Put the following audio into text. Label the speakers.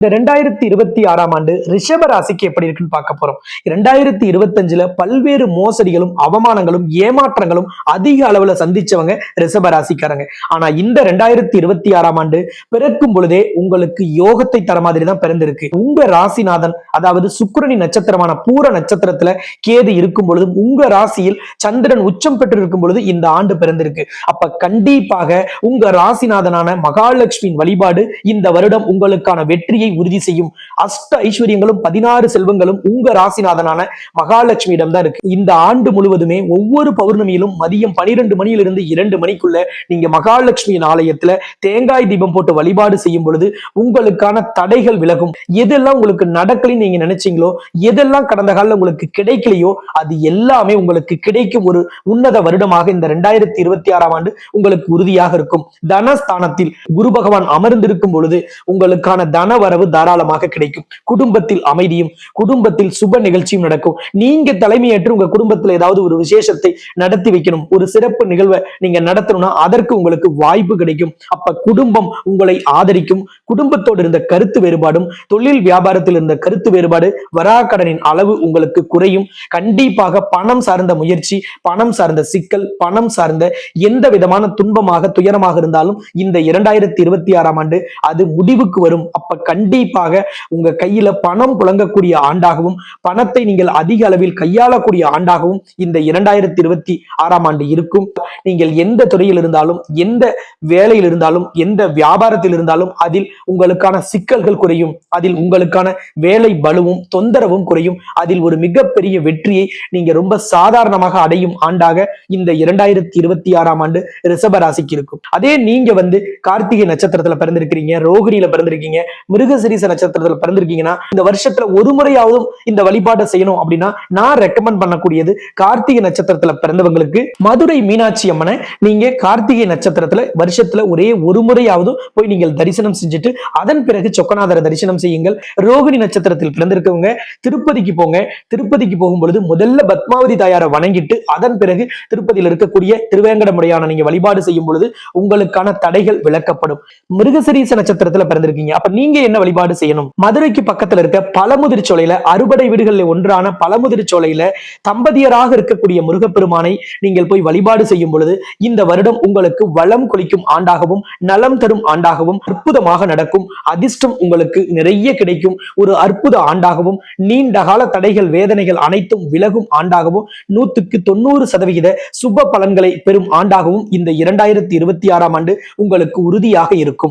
Speaker 1: இந்த 2026ஆம் ஆண்டு ரிஷப ராசிக்கு எப்படி இருக்குன்னு பார்க்க போறோம். 2025ல பல்வேறு மோசடிகளும் அவமானங்களும் ஏமாற்றங்களும் அதிக அளவுல சந்திச்சவங்க ரிஷப ராசிக்காரங்க. ஆனா இந்த 2026ஆம் ஆண்டு பிறக்கும் பொழுதே உங்களுக்கு யோகத்தை தர மாதிரி தான் பிறந்திருக்கு. உங்க ராசிநாதன் அதாவது சுக்கிரனின் நட்சத்திரமான பூர நட்சத்திரத்துல கேது இருக்கும் பொழுது உங்க ராசியில் சந்திரன் உச்சம் பெற்று இருக்கும் பொழுது இந்த ஆண்டு பிறந்திருக்கு. அப்ப கண்டிப்பாக உங்க ராசிநாதனான மகாலட்சுமியின் வழிபாடு இந்த வருடம் உங்களுக்கான வெற்றியை உறுதி செய்யும். அஷ்ட ஐஸ்வர்யங்களும் 16 செல்வங்களும் உங்க ராசிநாதனான மகாலட்சுமியிடம் தான் இருக்கு. இந்த ஆண்டு முழுவதுமே ஒவ்வொரு பௌர்ணமியிலும் மதியம் 12 மணியிலிருந்து 2 மணிக்குள்ள நீங்க மகாலட்சுமியின் ஆலயத்துல தேங்காய் தீபம் போட்டு வழிபாடு செய்யும் பொழுது உங்களுக்கான தடைகள் விலகும். எதெல்லாம் உங்களுக்கு நடக்கலன்னு நீங்க நினைச்சீங்களோ, எதெல்லாம் கடந்த காலம் உங்களுக்கு கிடைக்கலையோ, அது எல்லாமே உங்களுக்கு கிடைக்கும் ஒரு உன்னத வருடமாக இந்த 2026ஆம் ஆண்டு உங்களுக்கு உறுதியாக இருக்கும். தனஸ்தானத்தில் குரு பகவான் அமர்ந்திருக்கும் பொழுது உங்களுக்கான தன வரவு தாராளமாக கிடைக்கும். குடும்பத்தில் அமைதியும் குடும்பத்தில் சுப நிகழ்ச்சியும் நடக்கும். நீங்க தலைமையேற்று உங்க குடும்பத்தில் ஏதாவது ஒரு விசேஷத்தை நடத்தி வைக்கணும், ஒரு சிறப்பு நிகழ்வை நீங்க நடத்தணும்னா அதற்கு உங்களுக்கு வாய்ப்பு கிடைக்கும். அப்ப குடும்பம் உங்களை ஆதரிக்கும். குடும்பத்தோடு இருந்த கருத்து வேறுபாடும் தொழில் வியாபாரத்தில் இருந்த கருத்து வேறுபாடு வராக்கடனின் அளவு உங்களுக்கு குறையும். கண்டிப்பாக பணம் சார்ந்த முயற்சி, பணம் சார்ந்த சிக்கல், பணம் சார்ந்த எந்த விதமான துன்பமாக துயரமாக இருந்தாலும் இந்த 2026ஆம் ஆண்டு அது முடிவுக்கு வரும். அப்ப கண்டிப்பாக உங்க கையில பணம் புழங்கக்கூடிய ஆண்டாகவும் பணத்தை நீங்கள் அதிக அளவில் கையாளக்கூடிய ஆண்டாகவும் இந்த 2026ஆம் ஆண்டு இருக்கும். நீங்கள் எந்த துறையில் இருந்தாலும், எந்த வேலையில் இருந்தாலும், எந்த வியாபாரத்தில் இருந்தாலும் அதில் உங்களுக்கான சிக்கல்கள் குறையும். அதில் உங்களுக்கான வேலை பலுவும் தொந்தரவும் குறையும். அதில் ஒரு மிகப்பெரிய வெற்றியை நீங்க ரொம்ப சாதாரணமாக அடையும் ஆண்டாக இந்த 2026ஆம் ஆண்டு ரிஷப ராசிக்கு இருக்கும். அதே நீங்க கார்த்திகை நட்சத்திரத்துல பிறந்திருக்கிறீங்க, ரோகிணியில பிறந்திருக்கீங்க, மிருகசீரிஷ நட்சத்திரத்துல பிறந்திருக்கீங்கன்னா இந்த வருஷத்துல ஒரு முறையாவது இந்த வழிபாட்டை செய்யணும் அப்படின்னா நான் ரெக்கமெண்ட் பண்ணக்கூடியது கார்த்திகை நட்சத்திரத்துல பிறந்தவங்களுக்கு மதுரை மீனாட்சி அம்மனை நீங்க கார்த்திகை நட்சத்திரத்துல வருஷத்துல ஒரே ஒரு முறையாவது போய் நீங்கள் தரிசனம் செஞ்சுட்டு அதன் பிறகு சொக்கநாதரை தரிசனம் செய்யுங்கள். ரோகிணி நட்சத்திரத்தில் பிறந்திருக்கவங்க திருப்பதிக்கு போங்க. திருப்பதிக்கு போகும் பொழுது முதல்ல பத்மாவதி தாயாரை வணங்கிட்டு அதன் பிறகு திருப்பதியில் இருக்கக்கூடிய திருவேங்கடமுடையான நீங்க வழிபாடு செய்யும் பொழுது உங்களுக்கான தடைகள் விளக்கப்படும். மிருகசீரிஷ நட்சத்திரத்துல பிறந்திருக்கீங்க, அப்ப நீங்க என்ன வழிபாடு செய்யணும்? மதுரைக்கு பக்கத்துல இருக்க பழமுதிர் சோலையில அறுபடை வீடுகளில் ஒன்றான பழமுதிர் சோலையில தம்பதியராக இருக்கக்கூடிய முருகப்பெருமானை நீங்கள் போய் வழிபாடு செய்யும் பொழுது இந்த வருடம் உங்களுக்கு வளம் கொளிக்கும் ஆண்டாகவும் நலம் தரும் ஆண்டாகவும் அற்புதமாக நடக்கும். அதிர்ஷ்டம் உங்களுக்கு நிறைய கிடைக்கும். ஒரு அற்புத ஆண்டாகவும் நீண்ட கால தடைகள் வேதனைகள் அனைத்தும் விலகும் ஆண்டாகவும் 100க்கு 90% சுப பலன்களை பெறும் ஆண்டாகவும் இந்த 2026ஆம் ஆண்டு உங்களுக்கு உறுதியாக இருக்கும்.